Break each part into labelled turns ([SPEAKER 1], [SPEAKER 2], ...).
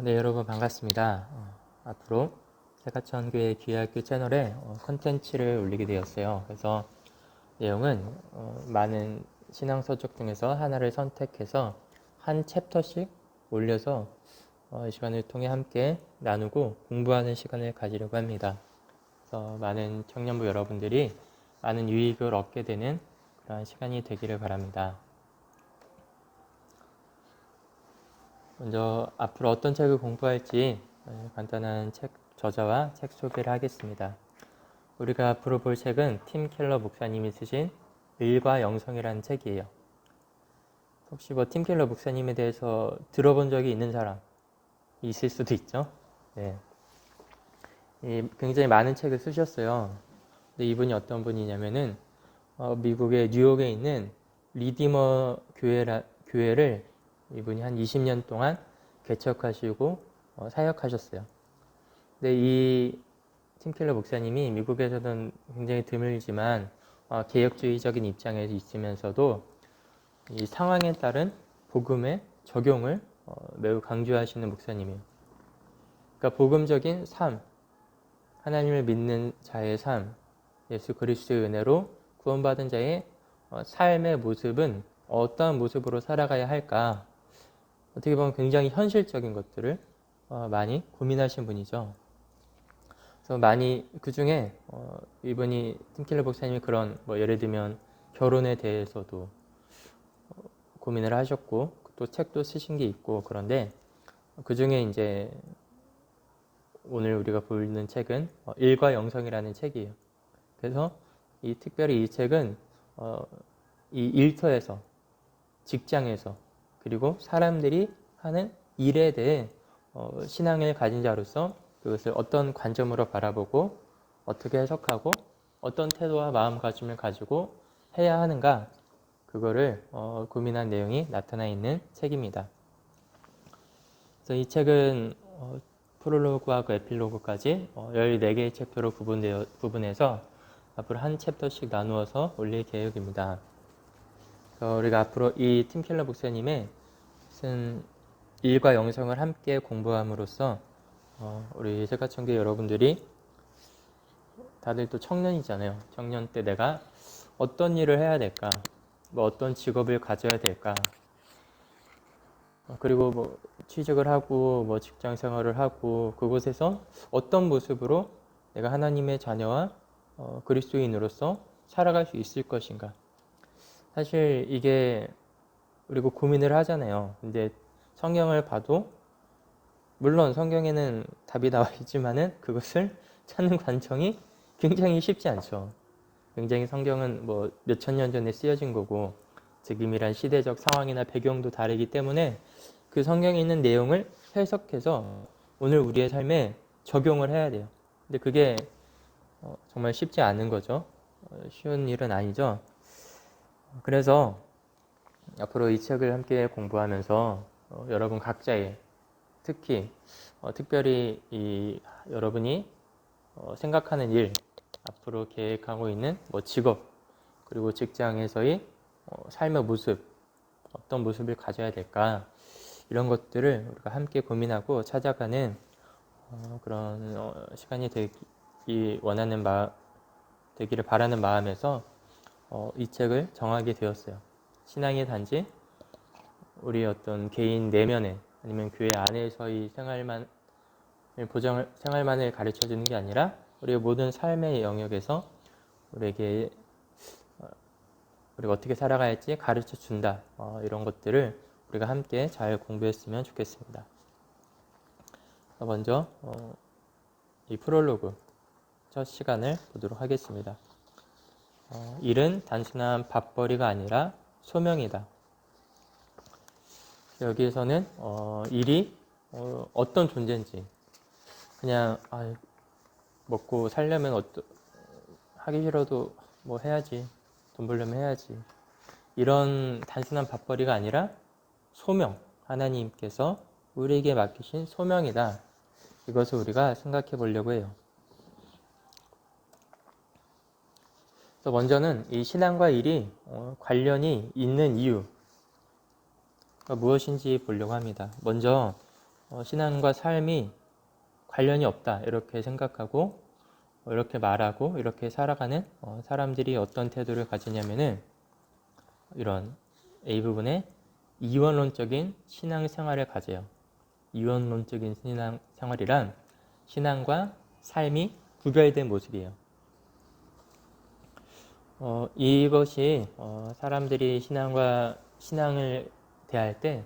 [SPEAKER 1] 네, 여러분 반갑습니다. 앞으로 세가천교회 귀하학교 채널에 컨텐츠를 올리게 되었어요. 그래서 내용은 많은 신앙서적 중에서 하나를 선택해서 한 챕터씩 올려서 이 시간을 통해 함께 나누고 공부하는 시간을 가지려고 합니다. 그래서 많은 청년부 여러분들이 많은 유익을 얻게 되는 그러한 시간이 되기를 바랍니다. 먼저 앞으로 어떤 책을 공부할지 간단한 책 저자와 책 소개를 하겠습니다. 우리가 앞으로 볼 책은 팀 켈러 목사님이 쓰신 일과 영성이라는 책이에요. 혹시 팀 켈러 목사님에 대해서 들어본 적이 있는 사람 있을 수도 있죠. 네. 굉장히 많은 책을 쓰셨어요. 근데 이분이 어떤 분이냐면은 미국의 뉴욕에 있는 리디머 교회를 이분이 한 20년 동안 개척하시고 사역하셨어요. 근데 이 팀 켈러 목사님이 미국에서는 굉장히 드물지만 개혁주의적인 입장에 있으면서도 이 상황에 따른 복음의 적용을 매우 강조하시는 목사님이에요. 그러니까 복음적인 삶, 하나님을 믿는 자의 삶, 예수 그리스도의 은혜로 구원받은 자의 삶의 모습은 어떠한 모습으로 살아가야 할까? 어떻게 보면 굉장히 현실적인 것들을 많이 고민하신 분이죠. 그래서 많이 그 중에 이분이 팀 켈러 목사님이 그런 예를 들면 결혼에 대해서도 고민을 하셨고 또 책도 쓰신 게 있고 그런데 그 중에 이제 오늘 우리가 보는 책은 일과 영성이라는 책이에요. 그래서 특별히 이 책은 이 일터에서 직장에서 그리고 사람들이 하는 일에 대해 신앙을 가진 자로서 그것을 어떤 관점으로 바라보고 어떻게 해석하고 어떤 태도와 마음가짐을 가지고 해야 하는가 그거를 고민한 내용이 나타나 있는 책입니다. 그래서 이 책은 프롤로그하고 에필로그까지 14개의 챕터로 구분해서 앞으로 한 챕터씩 나누어서 올릴 계획입니다. 우리가 앞으로 이 팀 켈러 목사님의 쓴 일과 영성을 함께 공부함으로써 우리 세가천교 여러분들이 다들 또 청년이잖아요. 청년 때 내가 어떤 일을 해야 될까? 어떤 직업을 가져야 될까? 그리고 취직을 하고 직장 생활을 하고 그곳에서 어떤 모습으로 내가 하나님의 자녀와 그리스도인으로서 살아갈 수 있을 것인가? 사실 이게 그리고 고민을 하잖아요. 근데 성경을 봐도 물론 성경에는 답이 나와 있지만은 그것을 찾는 관청이 굉장히 쉽지 않죠. 굉장히 성경은 몇천 년 전에 쓰여진 거고 지금이란 시대적 상황이나 배경도 다르기 때문에 그 성경에 있는 내용을 해석해서 오늘 우리의 삶에 적용을 해야 돼요. 근데 그게 정말 쉽지 않은 거죠. 쉬운 일은 아니죠. 그래서 앞으로 이 책을 함께 공부하면서 여러분 각자의 특히 특별히 여러분이 생각하는 일, 앞으로 계획하고 있는 직업, 그리고 직장에서의 삶의 모습, 어떤 모습을 가져야 될까 이런 것들을 우리가 함께 고민하고 찾아가는 그런 시간이 되기를 바라는 마음에서 이 책을 정하게 되었어요. 신앙의 단지 우리 어떤 개인 내면에 아니면 교회 안에서의 생활만을 가르쳐 주는 게 아니라 우리의 모든 삶의 영역에서 우리가 어떻게 살아가야 할지 가르쳐 준다. 이런 것들을 우리가 함께 잘 공부했으면 좋겠습니다. 먼저 이 프롤로그 첫 시간을 보도록 하겠습니다. 일은 단순한 밥벌이가 아니라 소명이다. 여기에서는 일이 어떤 존재인지 그냥 먹고 살려면 하기 싫어도 해야지, 돈 벌려면 해야지 이런 단순한 밥벌이가 아니라 소명, 하나님께서 우리에게 맡기신 소명이다. 이것을 우리가 생각해 보려고 해요. 그래서 먼저는 이 신앙과 일이 관련이 있는 이유가 무엇인지 보려고 합니다. 먼저 신앙과 삶이 관련이 없다 이렇게 생각하고 이렇게 말하고 이렇게 살아가는 사람들이 어떤 태도를 가지냐면은 이런 A 부분에 이원론적인 신앙생활을 가져요. 이원론적인 신앙생활이란 신앙과 삶이 구별된 모습이에요. 이것이 사람들이 신앙을 대할 때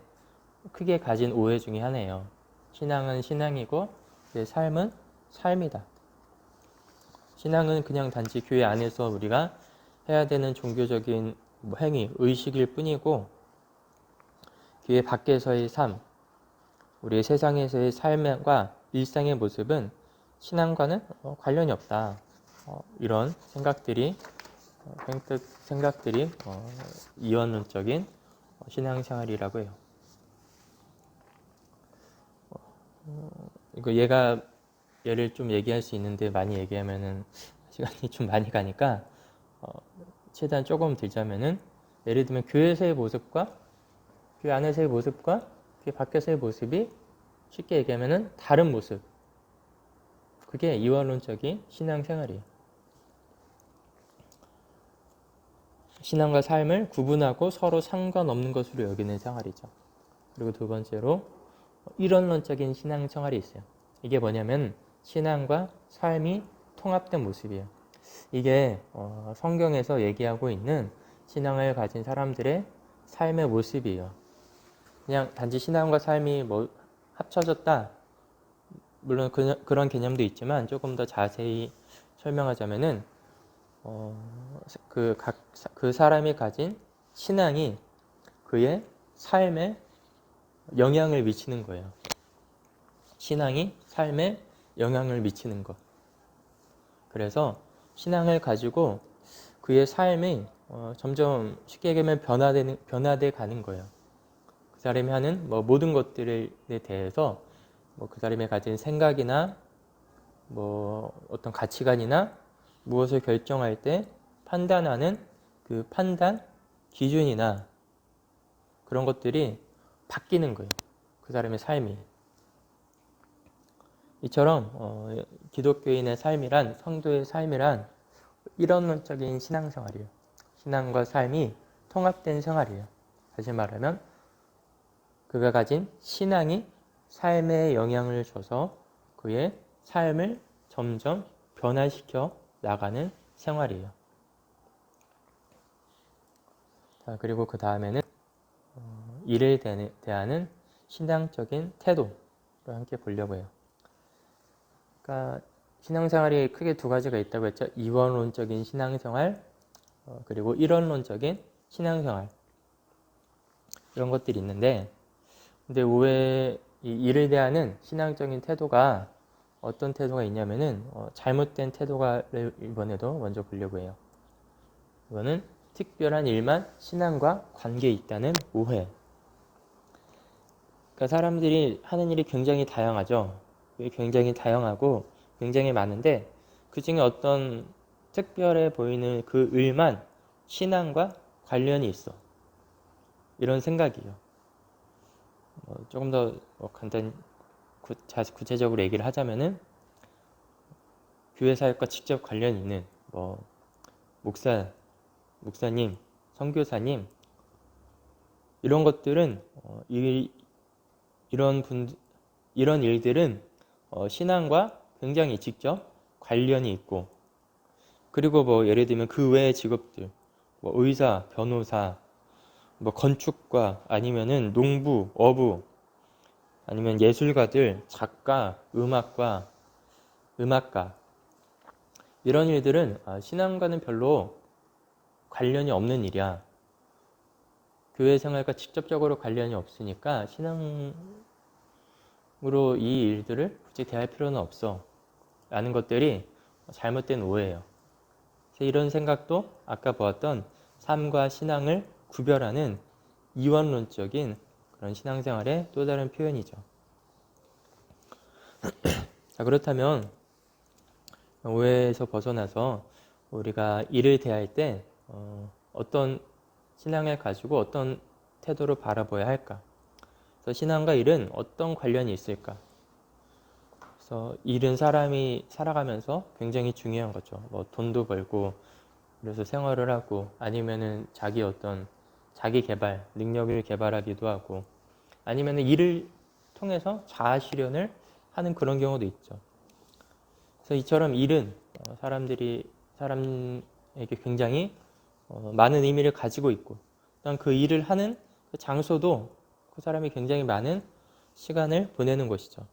[SPEAKER 1] 크게 가진 오해 중에 하나예요. 신앙은 신앙이고 삶은 삶이다. 신앙은 그냥 단지 교회 안에서 우리가 해야 되는 종교적인 행위, 의식일 뿐이고 교회 밖에서의 삶, 우리의 세상에서의 삶과 일상의 모습은 신앙과는 관련이 없다. 이런 생각들이 이원론적인 신앙생활이라고 해요. 이거 얘를 좀 얘기할 수 있는데 많이 얘기하면은 시간이 좀 많이 가니까 최대한 조금 들자면은 예를 들면 교회에서의 모습과 교회 안에서의 모습과 교회 밖에서의 모습이 쉽게 얘기하면은 다른 모습. 그게 이원론적인 신앙생활이에요. 신앙과 삶을 구분하고 서로 상관없는 것으로 여기는 생활이죠. 그리고 두 번째로 이론론적인 신앙생활이 있어요. 이게 뭐냐면 신앙과 삶이 통합된 모습이에요. 이게 성경에서 얘기하고 있는 신앙을 가진 사람들의 삶의 모습이에요. 그냥 단지 신앙과 삶이 합쳐졌다. 물론 그런 개념도 있지만 조금 더 자세히 설명하자면은 그 사람이 가진 신앙이 그의 삶에 영향을 미치는 거예요. 신앙이 삶에 영향을 미치는 것. 그래서 신앙을 가지고 그의 삶이 점점 쉽게 얘기하면 변화돼 가는 거예요. 그 사람이 하는 모든 것들에 대해서 그 사람이 가진 생각이나 어떤 가치관이나 무엇을 결정할 때 판단하는 그 판단 기준이나 그런 것들이 바뀌는 거예요. 그 사람의 삶이. 이처럼 기독교인의 삶이란 성도의 삶이란 이론론적인 신앙생활이에요. 신앙과 삶이 통합된 생활이에요. 다시 말하면 그가 가진 신앙이 삶에 영향을 줘서 그의 삶을 점점 변화시켜 나가는 생활이에요. 자, 그리고 그 다음에는 일을 대하는 신앙적인 태도를 함께 보려고 해요. 그러니까 신앙생활이 크게 두 가지가 있다고 했죠. 이원론적인 신앙생활, 그리고 일원론적인 신앙생활. 이런 것들이 있는데, 근데 이 일을 대하는 신앙적인 태도가 어떤 태도가 있냐면은 잘못된 태도를 이번에도 먼저 보려고 해요. 이거는 특별한 일만 신앙과 관계에 있다는 오해. 그러니까 사람들이 하는 일이 굉장히 다양하죠. 굉장히 다양하고 굉장히 많은데 그 중에 어떤 특별해 보이는 그 일만 신앙과 관련이 있어. 이런 생각이에요. 조금 더 간단히 구체적으로 얘기를 하자면은 교회 사역과 직접 관련 있는 목사님, 선교사님 이런 것들은 이런 일들은 신앙과 굉장히 직접 관련이 있고 그리고 예를 들면 그 외의 직업들 의사, 변호사, 건축가 아니면은 농부, 어부 아니면 예술가들, 작가, 음악가 이런 일들은 신앙과는 별로 관련이 없는 일이야. 교회 생활과 직접적으로 관련이 없으니까 신앙으로 이 일들을 굳이 대할 필요는 없어 라는 것들이 잘못된 오해예요. 그래서 이런 생각도 아까 보았던 삶과 신앙을 구별하는 이원론적인 그런 신앙생활의 또 다른 표현이죠. 자, 그렇다면 오해에서 벗어나서 우리가 일을 대할 때 어떤 신앙을 가지고 어떤 태도로 바라봐야 할까? 그래서 신앙과 일은 어떤 관련이 있을까? 그래서 일은 사람이 살아가면서 굉장히 중요한 거죠. 뭐 돈도 벌고 그래서 생활을 하고 아니면은 자기 어떤 자기 개발, 능력을 개발하기도 하고 아니면은 일을 통해서 자아 실현을 하는 그런 경우도 있죠. 그래서 이처럼 일은 사람에게 굉장히 많은 의미를 가지고 있고 또한 그 일을 하는 그 장소도 그 사람이 굉장히 많은 시간을 보내는 곳이죠.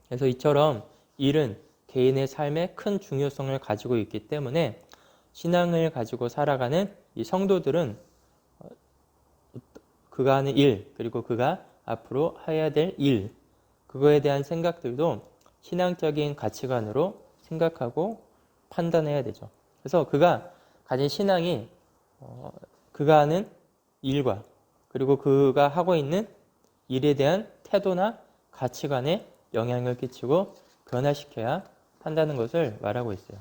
[SPEAKER 1] 그래서 이처럼 일은 개인의 삶에 큰 중요성을 가지고 있기 때문에 신앙을 가지고 살아가는 이 성도들은 그가 하는 일 그리고 그가 앞으로 해야 될 일 그거에 대한 생각들도 신앙적인 가치관으로 생각하고 판단해야 되죠. 그래서 그가 가진 신앙이 그가 하는 일과 그리고 그가 하고 있는 일에 대한 태도나 가치관에 영향을 끼치고 변화시켜야 한다는 것을 말하고 있어요.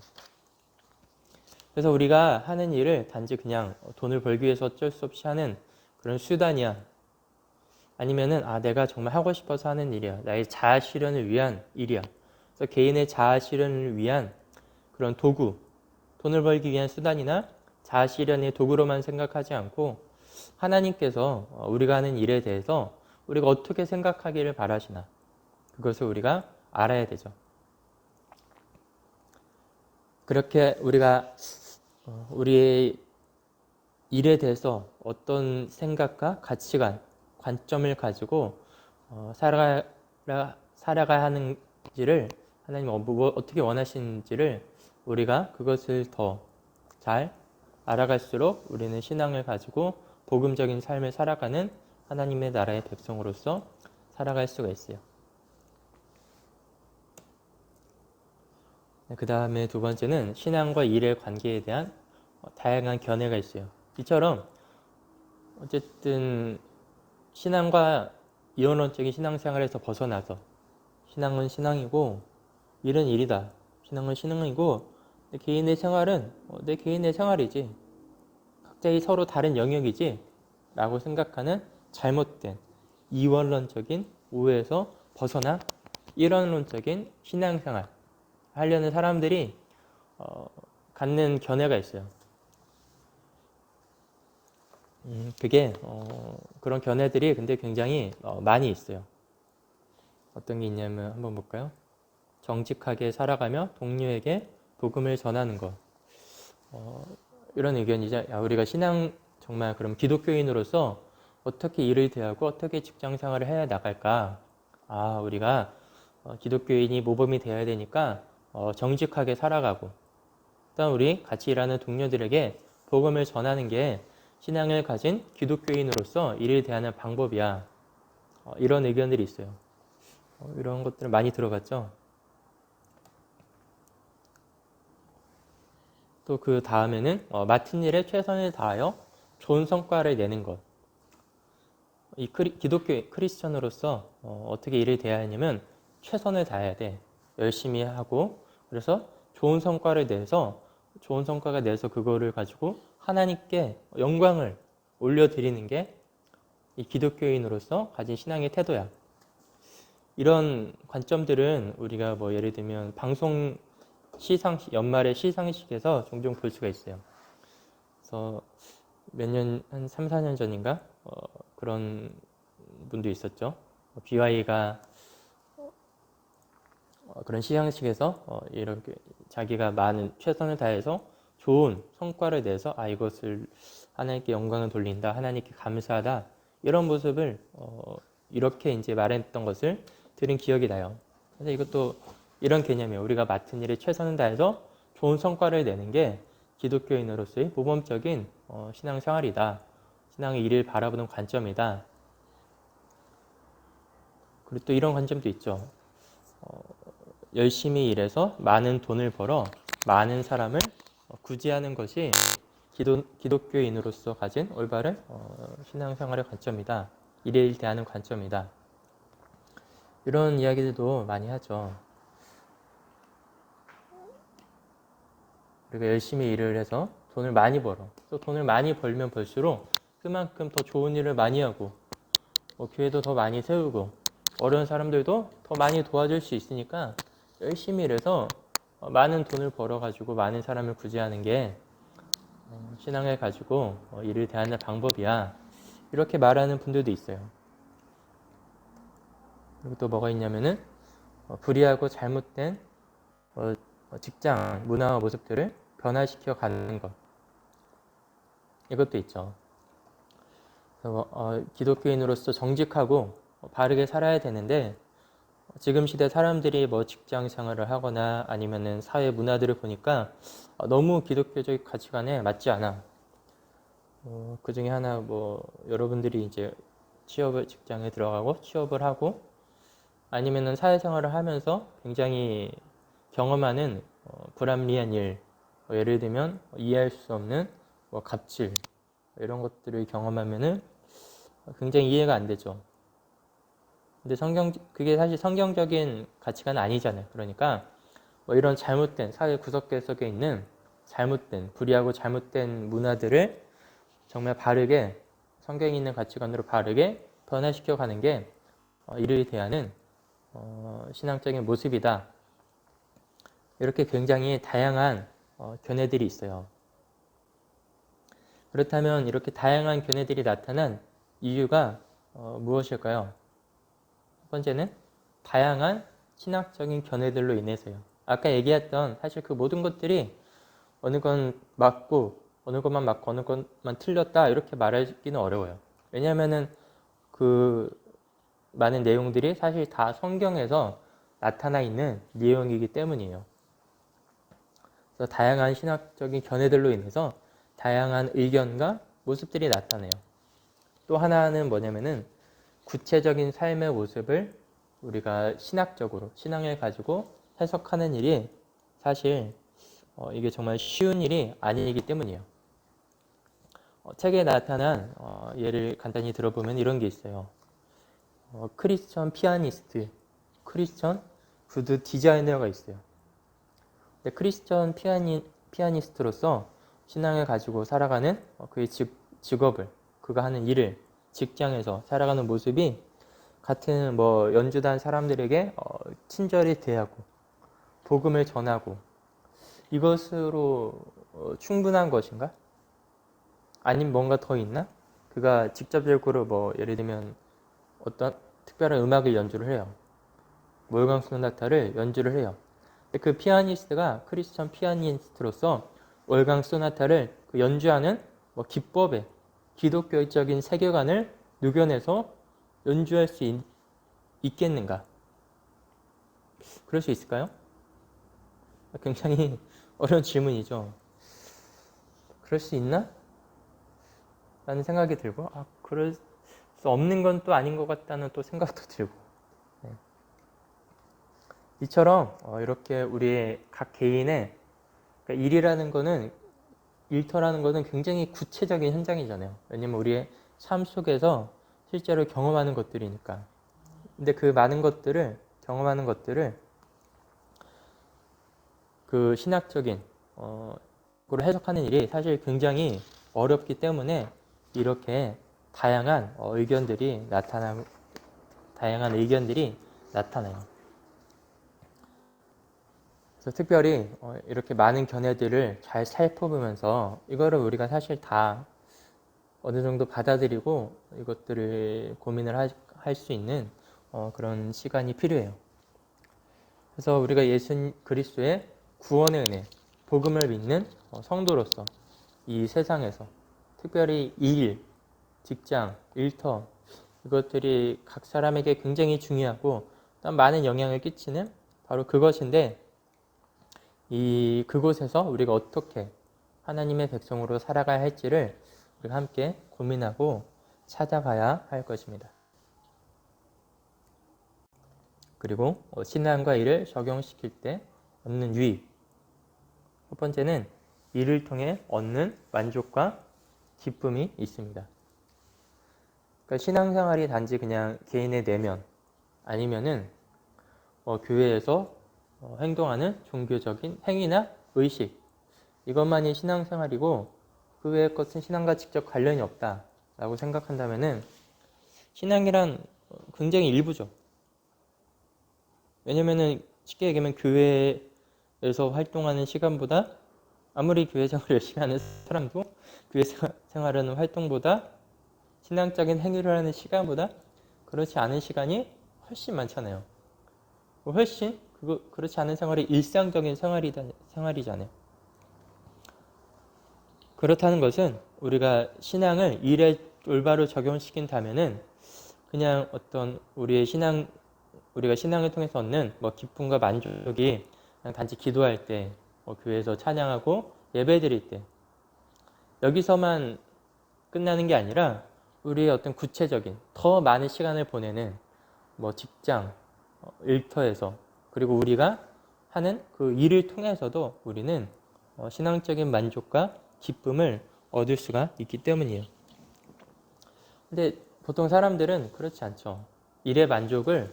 [SPEAKER 1] 그래서 우리가 하는 일을 단지 그냥 돈을 벌기 위해서 어쩔 수 없이 하는 그런 수단이야. 아니면은 내가 정말 하고 싶어서 하는 일이야. 나의 자아 실현을 위한 일이야. 그래서 개인의 자아 실현을 위한 그런 도구, 돈을 벌기 위한 수단이나 자아 실현의 도구로만 생각하지 않고 하나님께서 우리가 하는 일에 대해서 우리가 어떻게 생각하기를 바라시나 그것을 우리가 알아야 되죠. 그렇게 우리가 우리의 일에 대해서 어떤 생각과 가치관, 관점을 가지고 살아가야 하는지를 하나님 어떻게 원하시는지를 우리가 그것을 더 잘 알아갈수록 우리는 신앙을 가지고 복음적인 삶을 살아가는 하나님의 나라의 백성으로서 살아갈 수가 있어요. 그 다음에 두 번째는 신앙과 일의 관계에 대한 다양한 견해가 있어요. 이처럼 어쨌든 신앙과 이원론적인 신앙생활에서 벗어나서 신앙은 신앙이고 일은 일이다. 신앙은 신앙이고 내 개인의 생활은 내 개인의 생활이지. 각자의 서로 다른 영역이지 라고 생각하는 잘못된 이원론적인 오해에서 벗어나 일원론적인 신앙생활 하려는 사람들이 갖는 견해가 있어요. 그게 그런 견해들이 근데 굉장히 많이 있어요. 어떤 게 있냐면 한번 볼까요? 정직하게 살아가며 동료에게 복음을 전하는 것. 이런 의견이죠. 우리가 신앙 정말 그럼 기독교인으로서 어떻게 일을 대하고 어떻게 직장 생활을 해야 나갈까? 우리가 기독교인이 모범이 되어야 되니까 정직하게 살아가고 또한 우리 같이 일하는 동료들에게 복음을 전하는 게 신앙을 가진 기독교인으로서 일을 대하는 방법이야. 이런 의견들이 있어요. 이런 것들을 많이 들어봤죠. 또 그 다음에는 맡은 일에 최선을 다하여 좋은 성과를 내는 것. 이 기독교 크리스천으로서 어떻게 일을 대해야 하냐면 최선을 다해야 돼. 열심히 하고 그래서 좋은 성과를 내서 좋은 성과가 내서 그거를 가지고 하나님께 영광을 올려드리는 게 이 기독교인으로서 가진 신앙의 태도야. 이런 관점들은 우리가 뭐 예를 들면 방송 시상식, 연말의 시상식에서 종종 볼 수가 있어요. 그래서 한 3, 4년 전인가 그런 분도 있었죠. BY가 그런 시상식에서 이렇게 자기가 많은 최선을 다해서 좋은 성과를 내서 이것을 하나님께 영광을 돌린다, 하나님께 감사하다 이런 모습을 이렇게 이제 말했던 것을 들은 기억이 나요. 그래서 이것도 이런 개념이에요. 우리가 맡은 일에 최선을 다해서 좋은 성과를 내는 게 기독교인으로서의 모범적인 신앙생활이다. 신앙의 일을 바라보는 관점이다. 그리고 또 이런 관점도 있죠. 열심히 일해서 많은 돈을 벌어 많은 사람을 구제하는 것이 기독교인으로서 가진 올바른 신앙생활의 관점이다. 일에 대하는 관점이다. 이런 이야기들도 많이 하죠. 우리가 열심히 일을 해서 돈을 많이 벌어. 또 돈을 많이 벌면 벌수록 그만큼 더 좋은 일을 많이 하고 교회도 더 많이 세우고 어려운 사람들도 더 많이 도와줄 수 있으니까 열심히 일해서 많은 돈을 벌어가지고 많은 사람을 구제하는 게 신앙을 가지고 이를 대하는 방법이야. 이렇게 말하는 분들도 있어요. 그리고 또 뭐가 있냐면은 불의하고 잘못된 직장 문화와 모습들을 변화시켜 가는 것. 이것도 있죠. 그래서 기독교인으로서 정직하고 바르게 살아야 되는데 지금 시대 사람들이 뭐 직장 생활을 하거나 아니면은 사회 문화들을 보니까 너무 기독교적 가치관에 맞지 않아. 그 중에 하나 뭐 여러분들이 이제 취업을 직장에 들어가고 취업을 하고 아니면은 사회생활을 하면서 굉장히 경험하는 불합리한 일, 예를 들면 이해할 수 없는 뭐 갑질 이런 것들을 경험하면은 굉장히 이해가 안 되죠. 근데 그게 사실 성경적인 가치관은 아니잖아요. 그러니까 뭐 이런 잘못된 사회 구석구석에 있는 잘못된 불의하고 잘못된 문화들을 정말 바르게 성경에 있는 가치관으로 바르게 변화시켜 가는 게 이를 대하는 신앙적인 모습이다. 이렇게 굉장히 다양한 견해들이 있어요. 그렇다면 이렇게 다양한 견해들이 나타난 이유가 무엇일까요? 첫 번째는 다양한 신학적인 견해들로 인해서요. 아까 얘기했던 사실 그 모든 것들이 어느 건 맞고 어느 것만 맞고 어느 것만 틀렸다 이렇게 말하기는 어려워요. 왜냐하면은 그 많은 내용들이 사실 다 성경에서 나타나 있는 내용이기 때문이에요. 그래서 다양한 신학적인 견해들로 인해서 다양한 의견과 모습들이 나타나요. 또 하나는 뭐냐면은 구체적인 삶의 모습을 우리가 신학적으로 신앙을 가지고 해석하는 일이 사실 이게 정말 쉬운 일이 아니기 때문이에요. 책에 나타난 예를 간단히 들어보면 이런 게 있어요. 크리스천 피아니스트, 크리스천 구두 디자이너가 있어요. 근데 크리스천 피아니스트로서 신앙을 가지고 살아가는 그의 직업을, 그가 하는 일을 직장에서 살아가는 모습이 같은 뭐 연주단 사람들에게 친절히 대하고 복음을 전하고 이것으로 충분한 것인가? 아니면 뭔가 더 있나? 그가 직접적으로 뭐 예를 들면 어떤 특별한 음악을 연주를 해요. 모요강 소나타를 연주를 해요. 그 피아니스트가 크리스천 피아니스트로서 월강 소나타를 그 연주하는 뭐 기법에 기독교적인 세계관을 녹여내서 연주할 수 있겠는가? 그럴 수 있을까요? 굉장히 어려운 질문이죠. 그럴 수 있나? 라는 생각이 들고 그럴 수 없는 건 또 아닌 것 같다는 또 생각도 들고 네. 이처럼 이렇게 우리의 각 개인의 그러니까 일터라는 거는 굉장히 구체적인 현장이잖아요. 왜냐면 우리의 삶 속에서 실제로 경험하는 것들이니까. 근데 그 많은 것들을 경험하는 것들을 그 신학적인 그걸 해석하는 일이 사실 굉장히 어렵기 때문에 이렇게 다양한 의견들이 나타나요. 그래서 특별히 이렇게 많은 견해들을 잘 살펴보면서 이거를 우리가 사실 다 어느 정도 받아들이고 이것들을 고민을 할 수 있는 그런 시간이 필요해요. 그래서 우리가 예수 그리스도의 구원의 은혜, 복음을 믿는 성도로서 이 세상에서 특별히 일, 직장, 일터 이것들이 각 사람에게 굉장히 중요하고 또 많은 영향을 끼치는 바로 그것인데 그곳에서 우리가 어떻게 하나님의 백성으로 살아가야 할지를 우리가 함께 고민하고 찾아가야 할 것입니다. 그리고 신앙과 일을 적용시킬 때 얻는 유익. 첫 번째는 일을 통해 얻는 만족과 기쁨이 있습니다. 그러니까 신앙생활이 단지 그냥 개인의 내면 아니면은 교회에서 행동하는 종교적인 행위나 의식 이것만이 신앙생활이고 그 외의 것은 신앙과 직접 관련이 없다라고 생각한다면은 신앙이란 굉장히 일부죠. 왜냐면은 쉽게 얘기하면 교회에서 활동하는 시간보다 아무리 교회 생활을 열심히 하는 사람도 교회 생활하는 활동보다 신앙적인 행위를 하는 시간보다 그렇지 않은 시간이 훨씬 많잖아요. 훨씬 그렇지 않은 생활이 일상적인 생활이잖아요. 그렇다는 것은 우리가 신앙을 일에 올바로 적용시킨다면은 그냥 어떤 우리가 신앙을 통해서 얻는 뭐 기쁨과 만족이 그냥 단지 기도할 때, 교회에서 찬양하고 예배 드릴 때 여기서만 끝나는 게 아니라 우리의 어떤 구체적인 더 많은 시간을 보내는 뭐 직장, 일터에서 그리고 우리가 하는 그 일을 통해서도 우리는 신앙적인 만족과 기쁨을 얻을 수가 있기 때문이에요. 근데 보통 사람들은 그렇지 않죠. 일의 만족을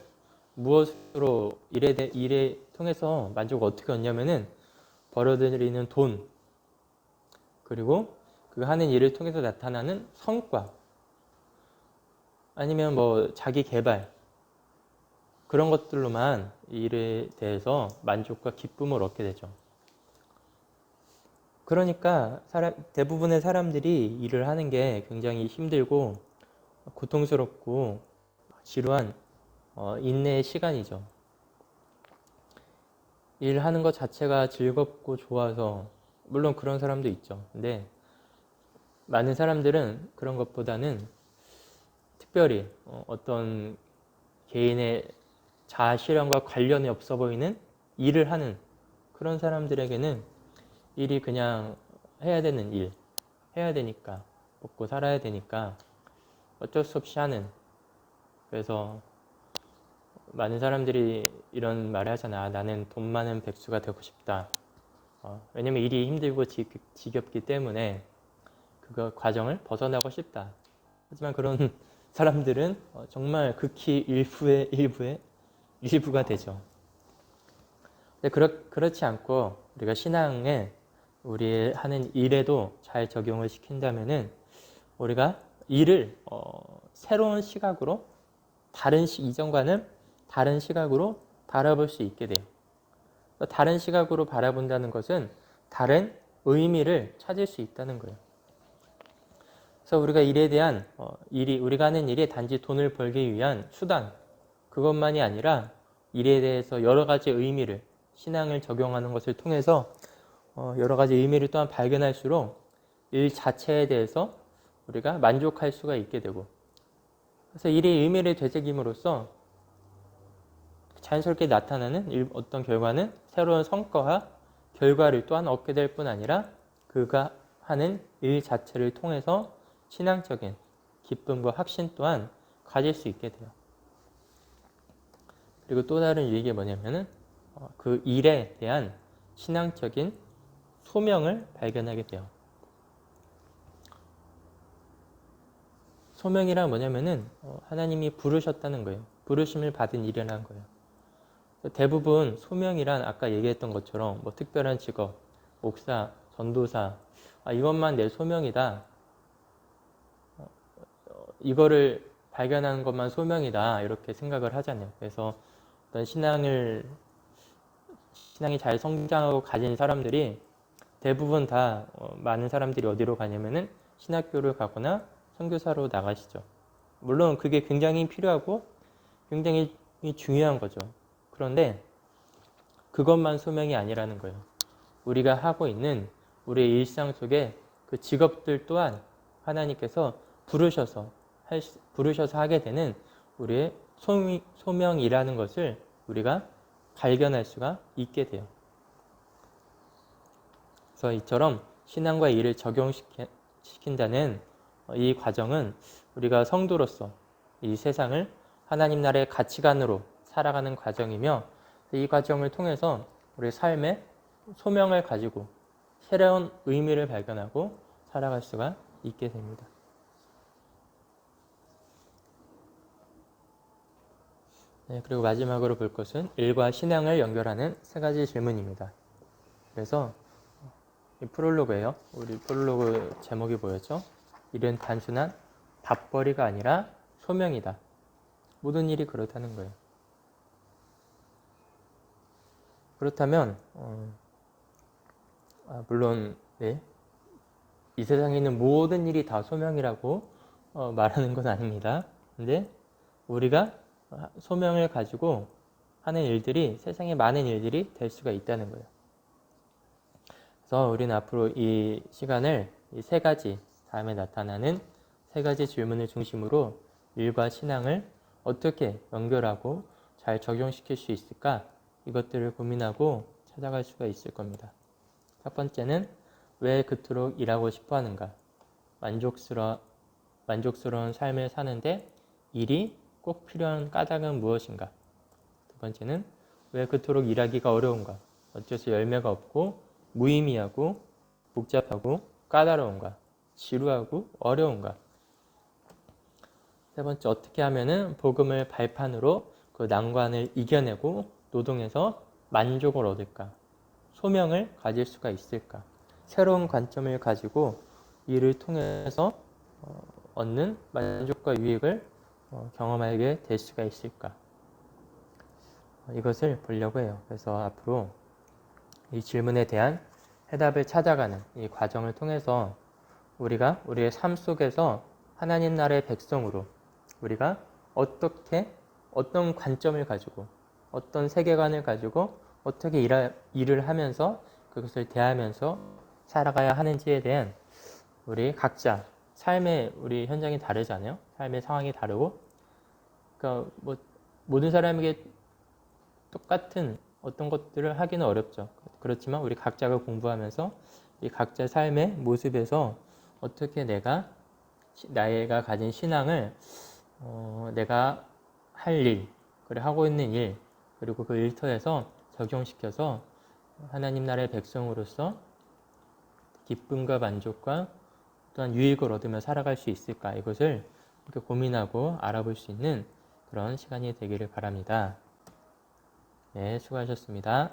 [SPEAKER 1] 무엇으로 일에 통해서 만족을 어떻게 얻냐면은 벌어들이는 돈 그리고 그 하는 일을 통해서 나타나는 성과 아니면 뭐 자기 개발 그런 것들로만 일에 대해서 만족과 기쁨을 얻게 되죠. 그러니까 대부분의 사람들이 일을 하는 게 굉장히 힘들고 고통스럽고 지루한 인내의 시간이죠. 일하는 것 자체가 즐겁고 좋아서 물론 그런 사람도 있죠. 근데 많은 사람들은 그런 것보다는 특별히 어떤 개인의 자아 실현과 관련이 없어 보이는 일을 하는 그런 사람들에게는 일이 그냥 해야 되는 일, 해야 되니까 먹고 살아야 되니까 어쩔 수 없이 하는. 그래서 많은 사람들이 이런 말을 하잖아. 나는 돈 많은 백수가 되고 싶다. 왜냐면 일이 힘들고 지겹기 때문에 그 과정을 벗어나고 싶다. 하지만 그런 사람들은 정말 극히 일부가 되죠. 근데 그렇지 않고 우리가 신앙에 우리 하는 일에도 잘 적용을 시킨다면은 우리가 일을 새로운 시각으로 이전과는 다른 시각으로 바라볼 수 있게 돼요. 다른 시각으로 바라본다는 것은 다른 의미를 찾을 수 있다는 거예요. 그래서 우리가 일에 대한 우리가 하는 일이 단지 돈을 벌기 위한 수단 그것만이 아니라 일에 대해서 여러 가지 의미를 신앙을 적용하는 것을 통해서 여러 가지 의미를 또한 발견할수록 일 자체에 대해서 우리가 만족할 수가 있게 되고 그래서 일의 의미를 되새김으로써 자연스럽게 나타나는 어떤 결과는 새로운 성과와 결과를 또한 얻게 될 뿐 아니라 그가 하는 일 자체를 통해서 신앙적인 기쁨과 확신 또한 가질 수 있게 돼요. 그리고 또 다른 유익이 뭐냐면은 그 일에 대한 신앙적인 소명을 발견하게 돼요. 소명이란 뭐냐면은 하나님이 부르셨다는 거예요. 부르심을 받은 일이라는 거예요. 대부분 소명이란 아까 얘기했던 것처럼 뭐 특별한 직업, 목사, 전도사, 이것만 내 소명이다. 이거를 발견하는 것만 소명이다. 이렇게 생각을 하잖아요. 그래서 어떤 신앙이 잘 성장하고 가진 사람들이 대부분 다 많은 사람들이 어디로 가냐면은 신학교를 가거나 선교사로 나가시죠. 물론 그게 굉장히 필요하고 굉장히 중요한 거죠. 그런데 그것만 소명이 아니라는 거예요. 우리가 하고 있는 우리의 일상 속에 그 직업들 또한 하나님께서 부르셔서 하게 되는 우리의 소명이라는 것을 우리가 발견할 수가 있게 돼요. 그래서 이처럼 신앙과 일을 적용시킨다는 이 과정은 우리가 성도로서 이 세상을 하나님 나라의 가치관으로 살아가는 과정이며 이 과정을 통해서 우리 삶의 소명을 가지고 새로운 의미를 발견하고 살아갈 수가 있게 됩니다. 네, 그리고 마지막으로 볼 것은 일과 신앙을 연결하는 세 가지 질문입니다. 그래서 이 프롤로그예요. 우리 프롤로그 제목이 뭐였죠? 일은 단순한 밥벌이가 아니라 소명이다. 모든 일이 그렇다는 거예요. 그렇다면 물론 네, 이 세상에 있는 모든 일이 다 소명이라고 말하는 건 아닙니다. 근데 우리가 소명을 가지고 하는 일들이 세상에 많은 일들이 될 수가 있다는 거예요. 그래서 우리는 앞으로 이 시간을 이 세 가지 다음에 나타나는 세 가지 질문을 중심으로 일과 신앙을 어떻게 연결하고 잘 적용시킬 수 있을까? 이것들을 고민하고 찾아갈 수가 있을 겁니다. 첫 번째는 왜 그토록 일하고 싶어 하는가? 만족스러운 삶을 사는데 일이 꼭 필요한 까닭은 무엇인가? 두 번째는 왜 그토록 일하기가 어려운가? 어째서 열매가 없고 무의미하고 복잡하고 까다로운가? 지루하고 어려운가? 세 번째, 어떻게 하면은 복음을 발판으로 그 난관을 이겨내고 노동에서 만족을 얻을까? 소명을 가질 수가 있을까? 새로운 관점을 가지고 이를 통해서 얻는 만족과 유익을 경험하게 될 수가 있을까? 이것을 보려고 해요. 그래서 앞으로 이 질문에 대한 해답을 찾아가는 이 과정을 통해서 우리가 우리의 삶 속에서 하나님 나라의 백성으로 우리가 어떻게 어떤 관점을 가지고 어떤 세계관을 가지고 어떻게 일을 하면서 그것을 대하면서 살아가야 하는지에 대한 우리 각자 삶의 우리 현장이 다르잖아요. 삶의 상황이 다르고 그러니까 뭐 모든 사람에게 똑같은 어떤 것들을 하기는 어렵죠. 그렇지만 우리 각자가 공부하면서 이 각자 삶의 모습에서 어떻게 내가 가진 신앙을 내가 할 일, 그리고 하고 있는 일, 그리고 그 일터에서 적용시켜서 하나님 나라의 백성으로서 기쁨과 만족과 또한 유익을 얻으며 살아갈 수 있을까? 이것을 이렇게 고민하고 알아볼 수 있는 그런 시간이 되기를 바랍니다. 네, 수고하셨습니다.